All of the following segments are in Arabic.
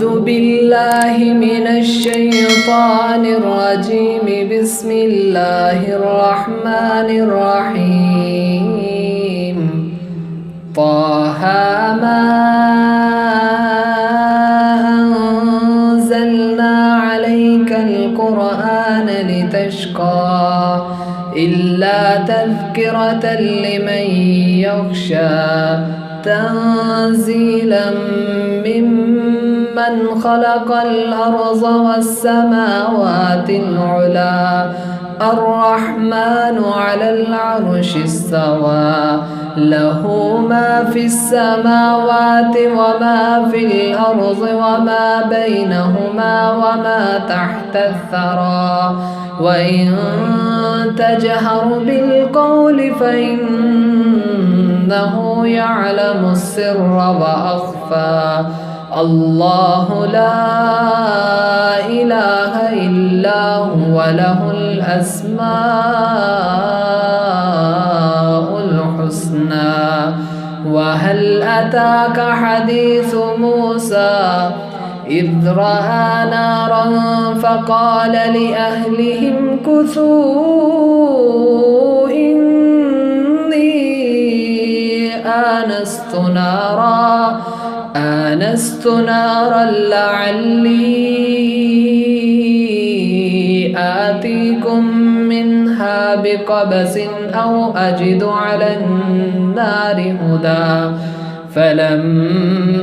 أعوذ بالله من الشيطان الرجيم. بسم الله الرحمن الرحيم. طه ما أنزلنا عليك القرآن لتشقى إلا تذكرة لمن يخشى تنزيلا ممن خلق الأرض والسماوات العلى الرحمن على العرش استوى له ما في السماوات وما في الأرض وما بينهما وما تحت الثرى وإن تجهر بالقول فإنه يعلم السر وأخفى. الله لا إله إلا هو له الأسماء الحسنى. وهل أتاك حديث موسى إذ رأى نارا فقال لأهلهم كثوا إني آنست نارا لعلي آتيكم منها بقبس أو أجد على النار هدى. فلما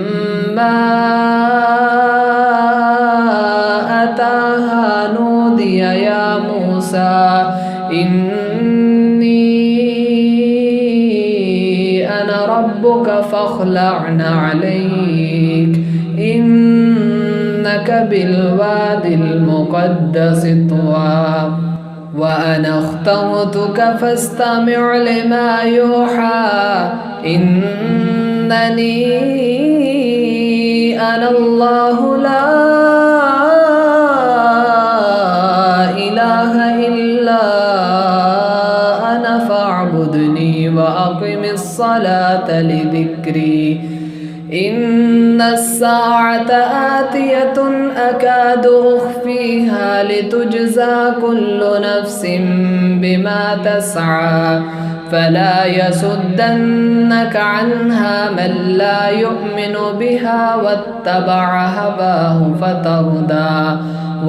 أتاها نودي يا موسى إني أنا ربك فاخلع عليك إنك بالواد المقدس طوى. وأنا اخترتك فاستمع لما يوحى إنني أنا الله لا إله إلا أنا فاعبدني وأقم الصلاة لذكري. إن الساعة آتية أكاد أخفيها لتجزى كل نفس بما تسعى فلا يصدنك عنها من لا يؤمن بها واتبع هواه فتردى.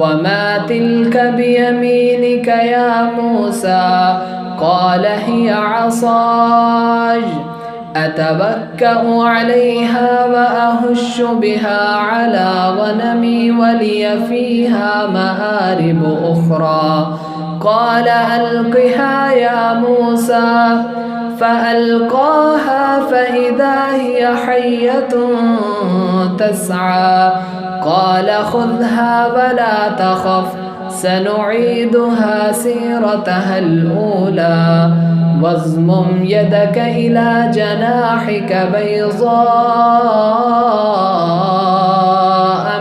وما تلك بيمينك يا موسى قال هي عصاي أتوكأ عليها وأهش بها على غنمي ولي فيها مآرب أخرى. قال ألقها يا موسى فألقاها فإذا هي حية تسعى. قال خذها ولا تخف سنعيدها سيرتها الأولى واضمم يدك إلى جناحك بيضاء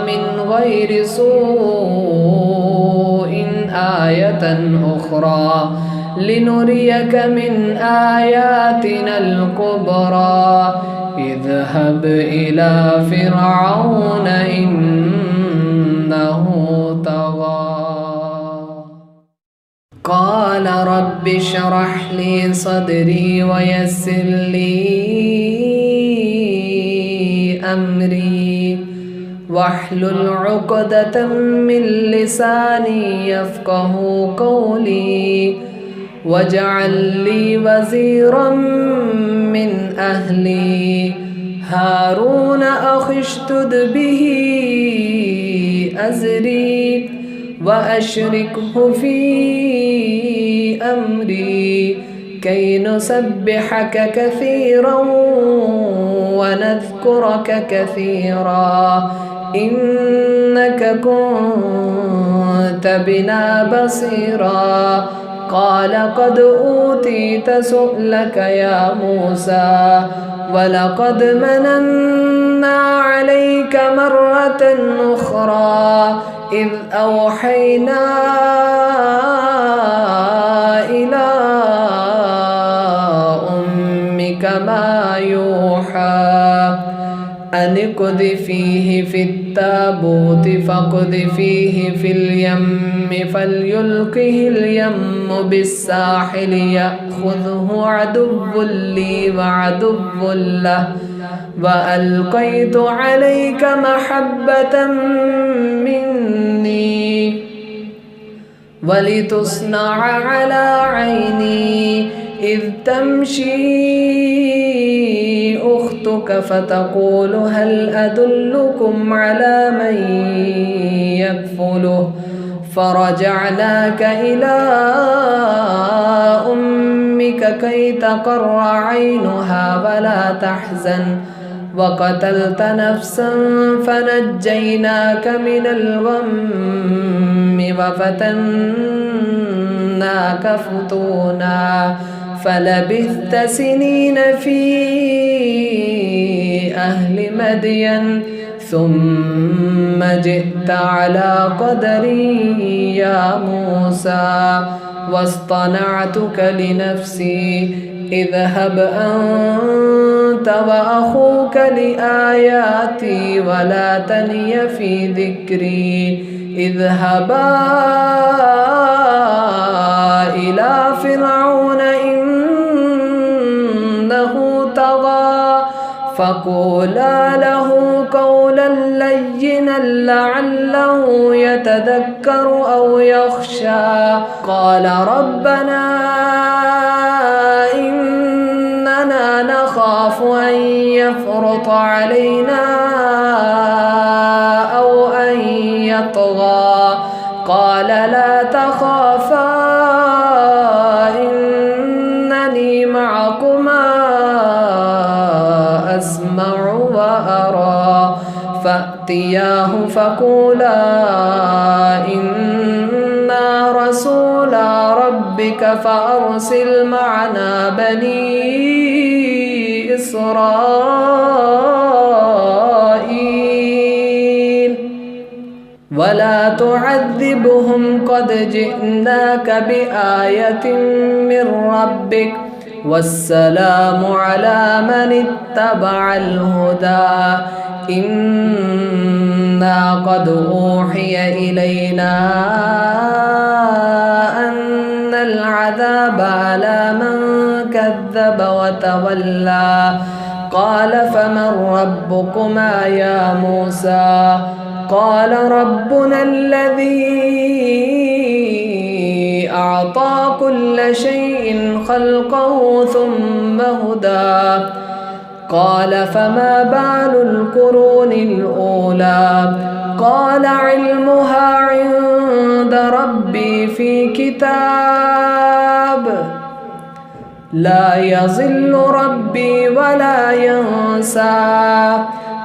من غير سوء آية أخرى لنريك من آياتنا الكبرى. اذهب إلى فرعون إنه طغى. قال رب اشرح لي صدري ويسر لي أمري واحلل عقدة من لساني يفقه قولي واجعل لي وزيرا من أهلي هارون أخي اشدد به أزري وأشركه في أمري كي نسبحك كثيرا ونذكرك كثيرا إنك كنت بنا بصيرا. قال قد أوتيت سؤلك يا موسى ولقد مننا عليك مرة أخرى إذ أوحينا إلى أمك ما يوحى أن اقذفيه في التابوت فاقذفيه في اليم فليلقه اليم بالساحل يأخذه عدو لي وعدو له وألقيت عليك محبة مني ولتصنع على عيني إذ تمشي أختك فتقول هل أدلكم على من يكفله فرجعناك إلى أمك كي تقر عينها ولا تحزن وقتلت نفسا فنجيناك من الغم وفتناك فتونا فلبثت سنين في أهل مدين ثم جئت على قدري يا موسى واصطنعتك لنفسي اذهب أنت وأخوك لآياتي ولا تني في ذكري اذهبا إلى فرعون إنه طغى فقولا له قولا لينا لعله يتذكر أو يخشى قال ربنا إننا نخاف أن يفرط علينا أو أن يطغى قال لا تخافا إنني معكما أسمع وأرى فأتياه فقولا إنا رسولا ربك فأرسل معنا بني إسرائيل ولا تعذبهم قد جئناك بآية من ربك والسلام على من اتبع الهدى إنا قد أوحي إلينا أن العذاب على من كذب وتولى قال فمن ربكما يا موسى قال ربنا الذي أعطى كل شيء خلقه ثم هدى قال فما بال القرون الأولى قال علمها عند ربي في كتاب لا يضل ربي ولا ينسى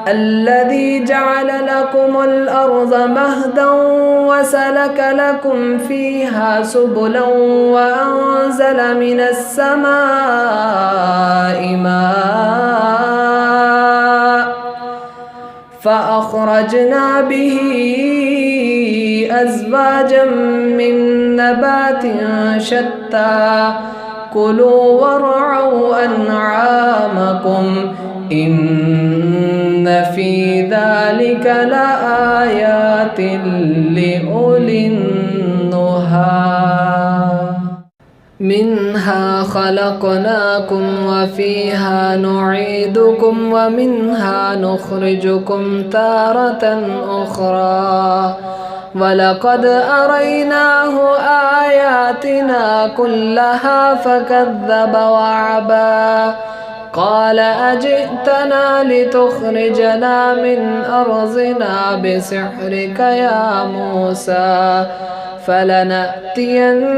الذي جعل لكم الأرض مهدا وسلك لكم فيها سبلا وأنزل من السماء ماء فأخرجنا به أزواجا من نبات شتى كلوا وارعوا أنعامكم إن في ذلك لآيات لأولي النهى منها خلقناكم وفيها نعيدكم ومنها نخرجكم تارة أخرى ولقد أريناه آياتنا كلها فكذب وعبا قال أجئتنا لتخرجنا من أرضنا بسحرك يا موسى فلنأتينك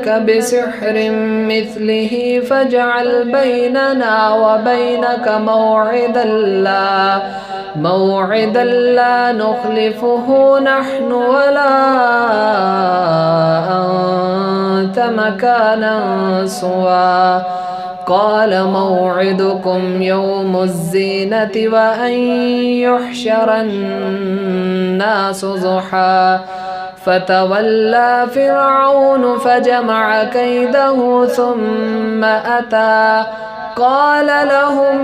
بسحر مثله فاجعل بيننا وبينك موعدا لا نخلفه نحن ولا أنت مكانا سوى قال موعدكم يوم الزينة وأن يحشر الناس ضحى فتولى فرعون فجمع كيده ثم أتى قال لهم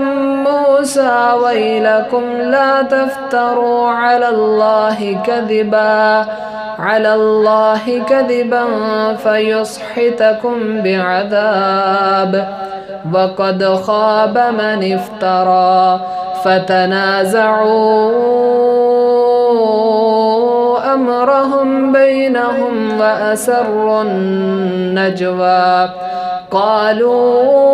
موسى ويلكم لا تفتروا على الله كذبا فيسحتكم بعذاب وقد خاب من افترى فتنازعوا أمرهم بينهم وأسروا النجوى قالوا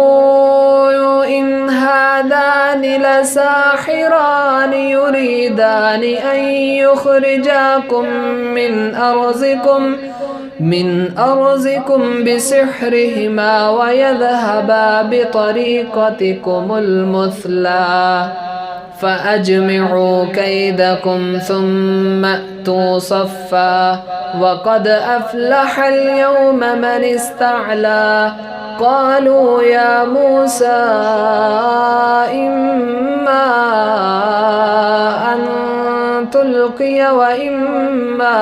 إن هذان لساحران يريدان أن يخرجاكم من أرضكم بسحرهما ويذهبا بطريقتكم المثلى فأجمعوا كيدكم ثم أتوا صفا وقد أفلح اليوم من استعلى قالوا يا موسى إما أن تلقي وإما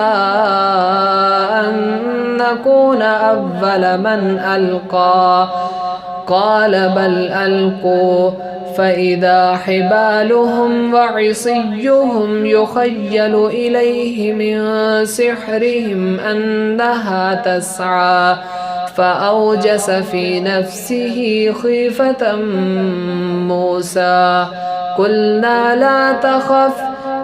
أن نكون أول من ألقى قال بل ألقوا فإذا حبالهم وعصيهم يخيل إليه من سحرهم أنها تسعى فأوجس في نفسه خيفة موسى قلنا لا تخف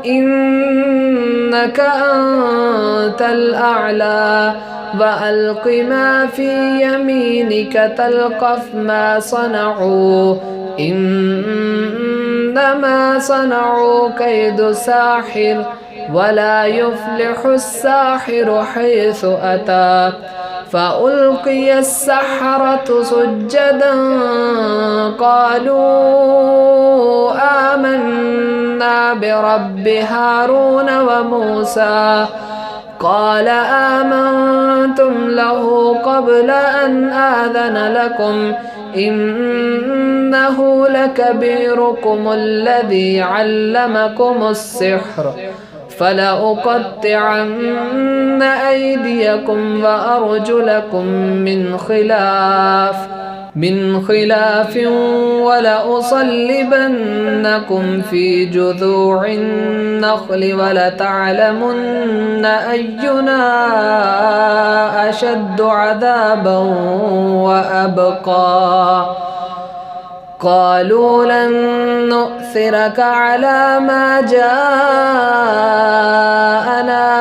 إنك أنت الأعلى وألق ما في يمينك تلقف ما صنعوا إنما صنعوا كيد ساحر ولا يفلح الساحر حيث أتى فألقي السحرة سجدا قالوا آمنا برب هارون وموسى قال آمنتم له قبل أن آذن لكم إنه لكبيركم الذي علمكم السحر فلأقطعن أيديكم وأرجلكم من خلاف ولأصلبنكم في جذوع النخل ولتعلمن أينا أشد عذابا وأبقى قالوا لن نؤثرك على ما جاءنا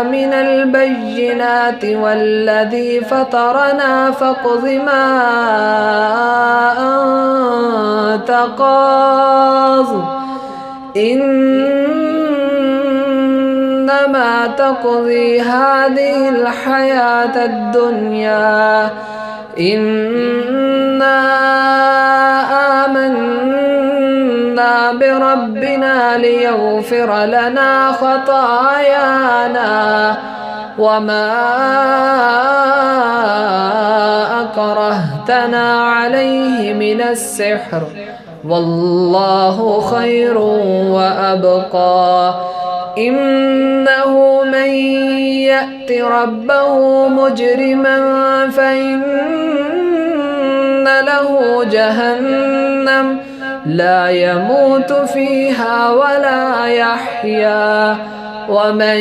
من البينات والذي فطرنا فاقض ما أنت قاض إنما تقضي هذه الحياة الدنيا إنا آمنا بربنا ليغفر لنا خطايانا وما أكرهتنا عليه من السحر والله خير وأبقى إنه من يأت ربه مجرما فإن له جهنم لا يموت فيها ولا يحيا ومن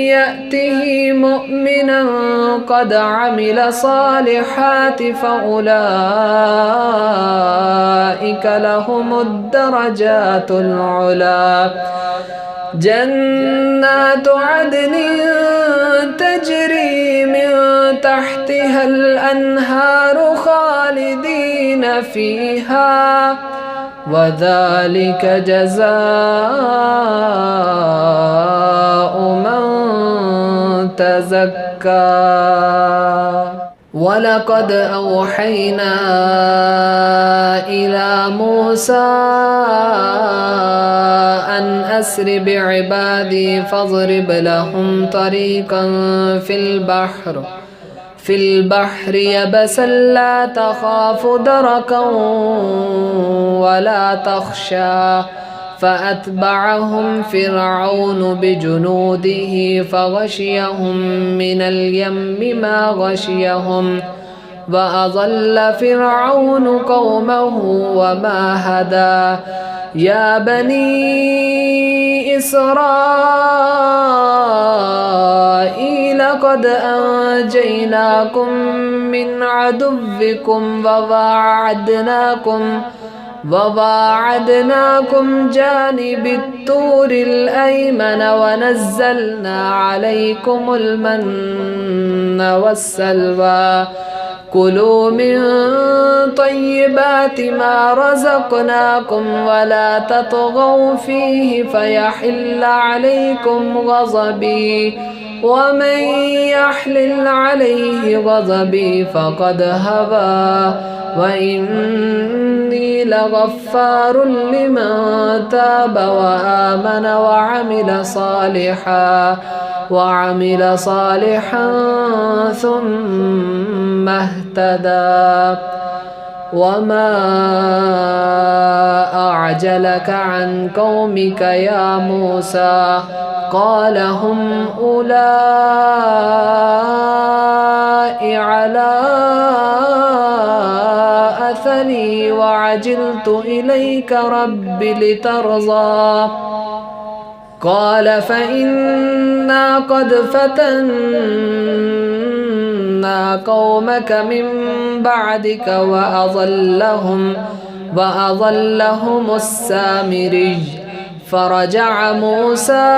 يأته مؤمنا قد عمل صالحات فأولئك لهم الدرجات العلى جنات عدن تجري من تحتها الأنهار خالدين فيها وذلك جزاء من تزكى ولقد أوحينا إلى موسى أن أسر بعبادي فاضرب لهم طريقا في البحر يبسا لا تخاف دركا ولا تخشى فأتبعهم فرعون بجنوده فغشيهم من اليم ما غشيهم وأضل فرعون قومه وما هدى يا بني إسرائيل قد أنجيناكم من عدوكم وواعدناكم جانب الطور الأيمن ونزلنا عليكم المن والسلوى كلوا من طيبات ما رزقناكم ولا تطغوا فيه فيحل عليكم غضبي ومن يحلل عليه غضبي فقد هوى وإني لغفار لمن تاب وآمن وعمل صالحا ثم اهتدى وما أعجلك عن قومك يا موسى قال هم أولئك على أثري وعجلت إليك رب لترضى قال فإنا قد فتنا قومك من بعدك وأضلهم السامري فرجع موسى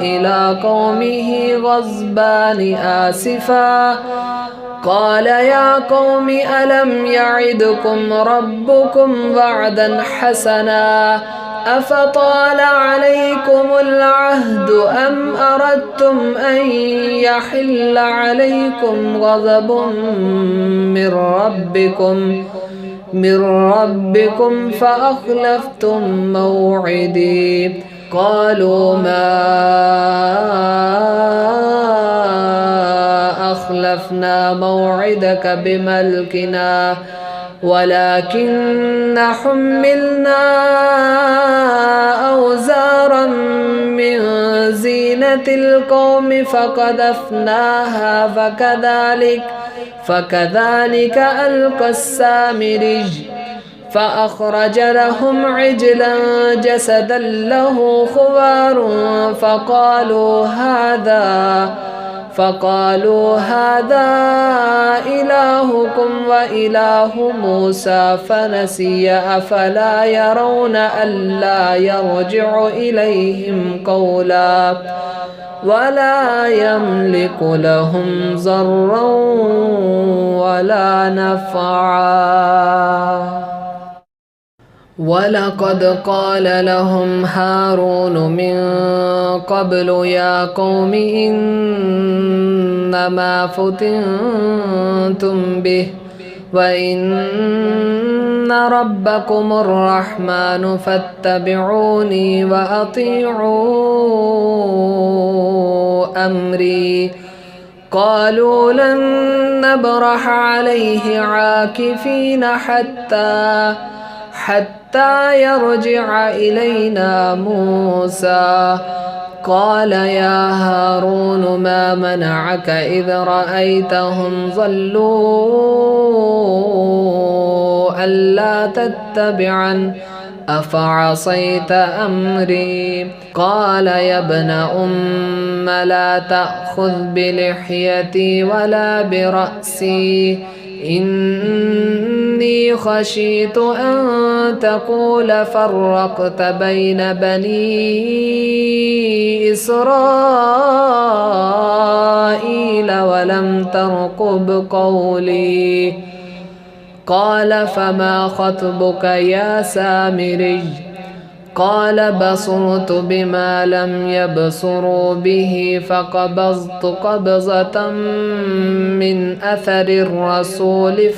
إلى قومه غضبان آسفا قال يا قوم ألم يعدكم ربكم وعدا حسنا أفطال عليكم العهد أم أردتم أن يحل عليكم غضب من ربكم فأخلفتم موعدي قالوا ما أخلفنا موعدك بملكنا ولكن حملنا أوزارا من زينة القوم فقذفناها فكذلك ألقى السامري فأخرج لهم عجلا جسدا له خوار فقالوا هذا إلهكم وإله موسى فنسي أفلا يرون ألا يرجع إليهم قولا ولا يملك لهم ضرا ولا نفعا ولقد قال لهم هارون من قبل يا قوم إنما فتنتم به وإن ربكم الرحمن فاتبعوني وأطيعوا أمري قالوا لن نبرح عليه عاكفين حتى يرجع إلينا موسى قال يا هارون ما منعك إذ رأيتهم ضلوا ألا تتبعن أفعصيت أمري قال يا ابن أم لا تأخذ بلحيتي ولا برأسي إني خشيت أن تقول فرقت بين بني إسرائيل ولم ترقب قولي قال فما خطبك يا سامري قال بصرت بما لم يبصروا به فقبضت قبضة من أثر الرسول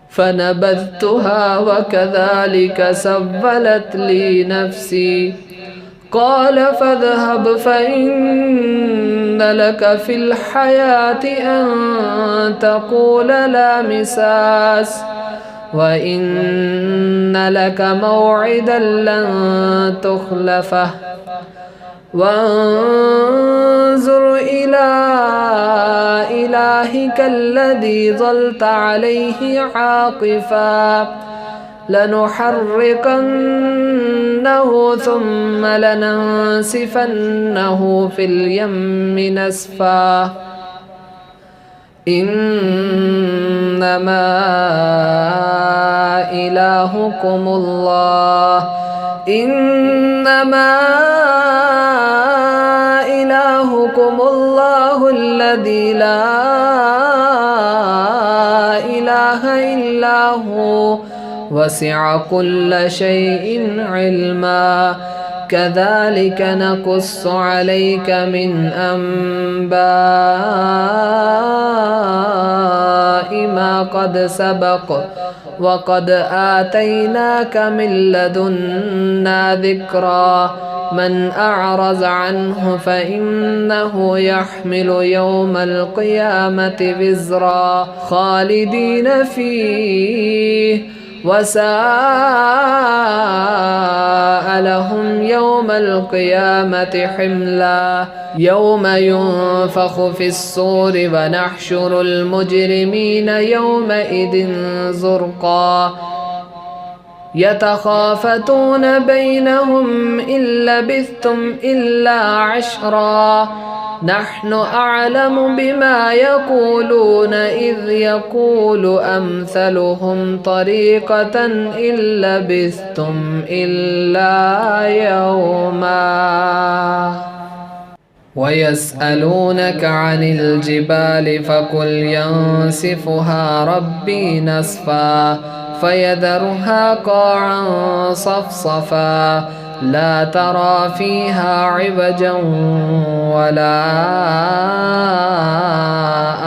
فنبذتها وكذلك سولت لي نفسي قال فاذهب فإن لك في الحياة أن تقول لا مساس وإن لك موعدا لن تخلفه وانظر إلى إلهك الذي ظلت عليه عاقفا لنحرقنه ثم لننسفنه في اليم نسفا إنما إلهكم الله الذي لا إله إلا هو وسع كل شيء علما كذلك نقص عليك من أنباء ما قد سبق وقد آتيناك من لدنا ذكرا من أعرض عنه فإنه يحمل يوم القيامة وزرا خالدين فيه وساء لهم يوم القيامة حملا يوم ينفخ في الصور ونحشر المجرمين يومئذ زرقا يتخافتون بينهم إن لبثتم إلا عشرا نحن أعلم بما يقولون إذ يقول أمثلهم طريقة إن لبثتم إلا يوما ويسألونك عن الجبال فقل ينسفها ربي نسفا فيذرها قاعا صفصفا لا ترى فيها عوجا ولا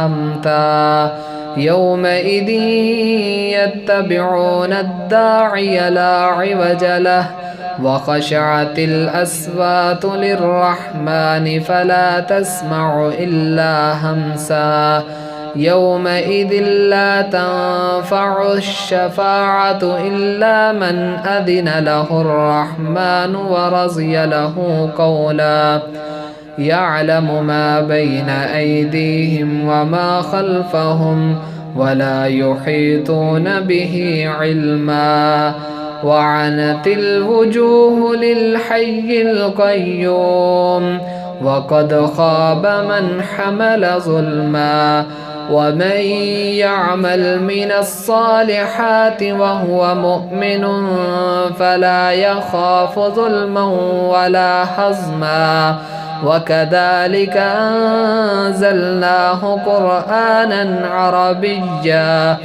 أمتا يومئذ يتبعون الداعي لا عوج له وخشعت الأصوات للرحمن فلا تسمع إلا همسا يومئذ لا تنفع الشفاعة إلا من أذن له الرحمن ورضي له قولا يعلم ما بين أيديهم وما خلفهم ولا يحيطون به علما وعنت الوجوه للحي القيوم وقد خاب من حمل ظلما ومن يعمل من الصالحات وهو مؤمن فلا يخاف ظلما ولا هضما وكذلك أنزلناه قرآنا عربيا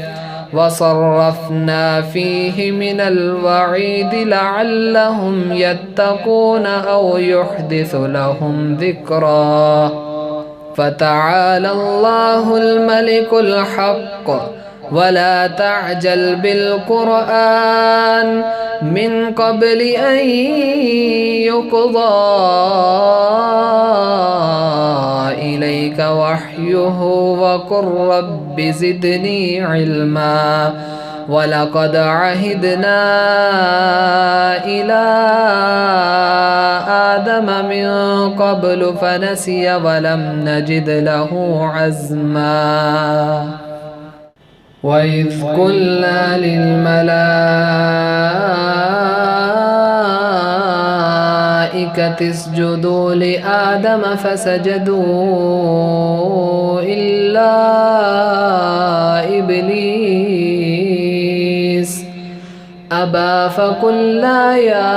وصرفنا فيه من الوعيد لعلهم يتقون أو يحدث لهم ذكرا فتعالى الله الملك الحق ولا تعجل بالقرآن من قبل أن يقضى إليك وحيه وقل رب زدني علما ولقد عهدنا إلى آدم من قبل فنسي ولم نجد له عزما وإذ قلنا للملائكة اسجدوا لآدم فسجدوا إلا إبليس أبى فقلنا يا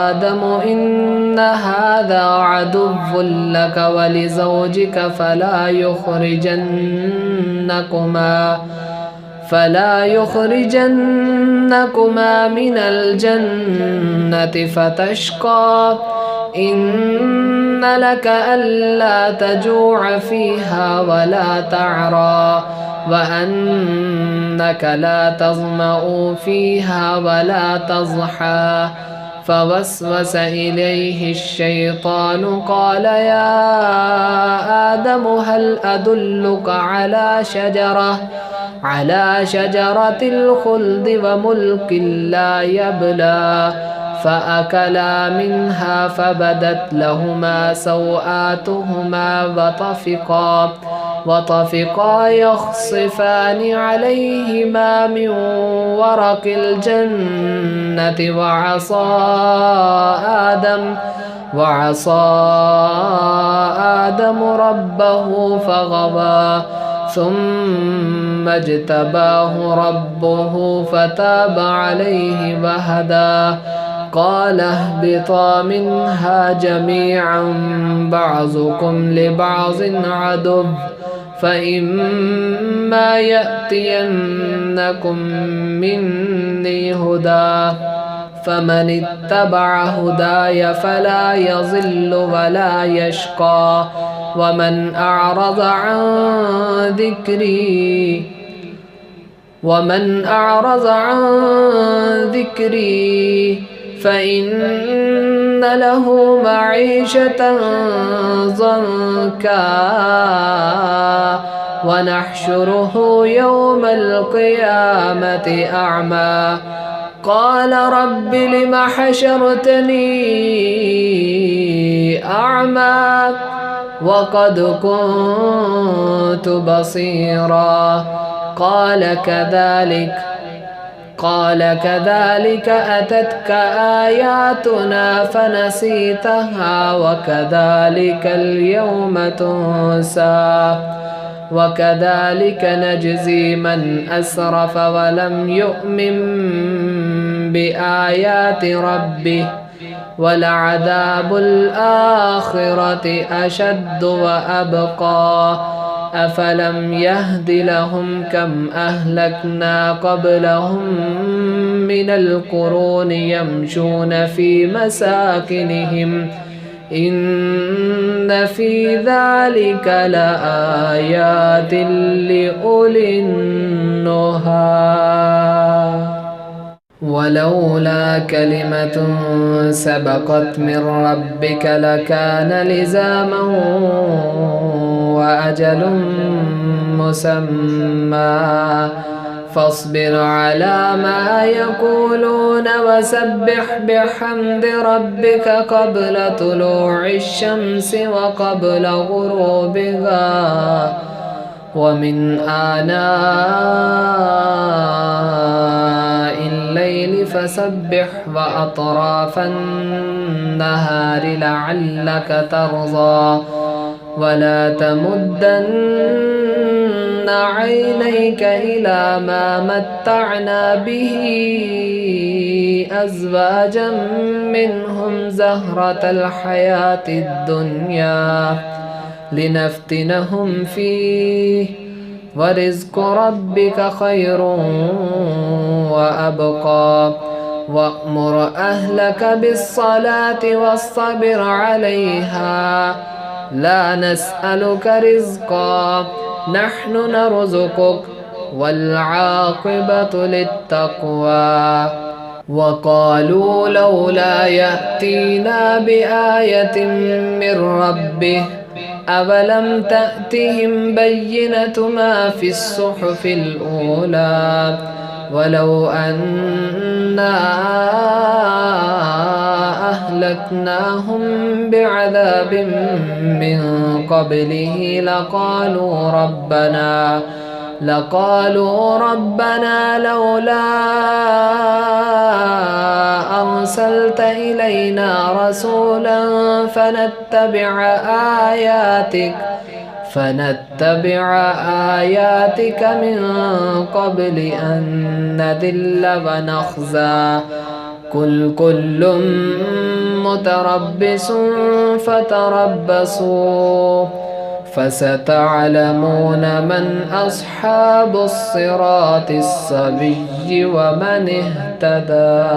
آدم إن هذا عدو لك ولزوجك فلا يخرجنكما من الجنة فتشقى إن لك ألا تجوع فيها ولا تعرى وأنك لا تظمأ فيها ولا تضحى فوسوس إليه الشيطان قال يا آدم هل أدلك على شجرة الخلد وملك لا يبلى فأكلا منها فبدت لهما سوآتهما وطفقا يخصفان عليهما من ورق الجنة وعصى آدم ربه فغوى ثم اجتباه ربه فتاب عليه وهدى قال اهبطا منها جميعا بعضكم لبعض عدو فإما يأتينكم مني هدى فمن اتبع هداي فلا يضل ولا يشقى ومن أعرض عن ذكري فإن له معيشة ضنكا ونحشره يوم القيامة أعمى قال رب لم حشرتني أعمى وقد كنت بصيرا قال كذلك أتتك آياتنا فنسيتها وكذلك اليوم تنسى وكذلك نجزي من أسرف ولم يؤمن بآيات ربه ولعذاب الآخرة أشد وأبقى أفلم يهد لهم كم أهلكنا قبلهم من القرون يمشون في مساكنهم إن في ذلك لآيات لأولي النهى ولولا كلمة سبقت من ربك لكان لزاما وأجل مسمى فاصبر على ما يقولون وسبح بحمد ربك قبل طلوع الشمس وقبل غروبها ومن آناء الليل فسبح وأطراف النهار لعلك ترضى ولا تمدن عينيك إلى ما متعنا به أزواجا منهم زهرة الحياة الدنيا لنفتنهم فيه ورزق ربك خير وأبقى وأمر أهلك بالصلاة واصطبر عليها لا نسألك رزقا نحن نرزقك والعاقبة للتقوى وقالوا لولا يأتينا بآية من ربه أولم تأتهم بينة ما في الصحف الأولى ولو أنا أهلكناهم بعذاب من قبله لقالوا ربنا لولا أرسلت إلينا رسولا فنتبع آياتك من قبل أن نذل ونخزى قل كل متربص فتربصوا فستعلمون من أصحاب الصراط السوي ومن اهتدى.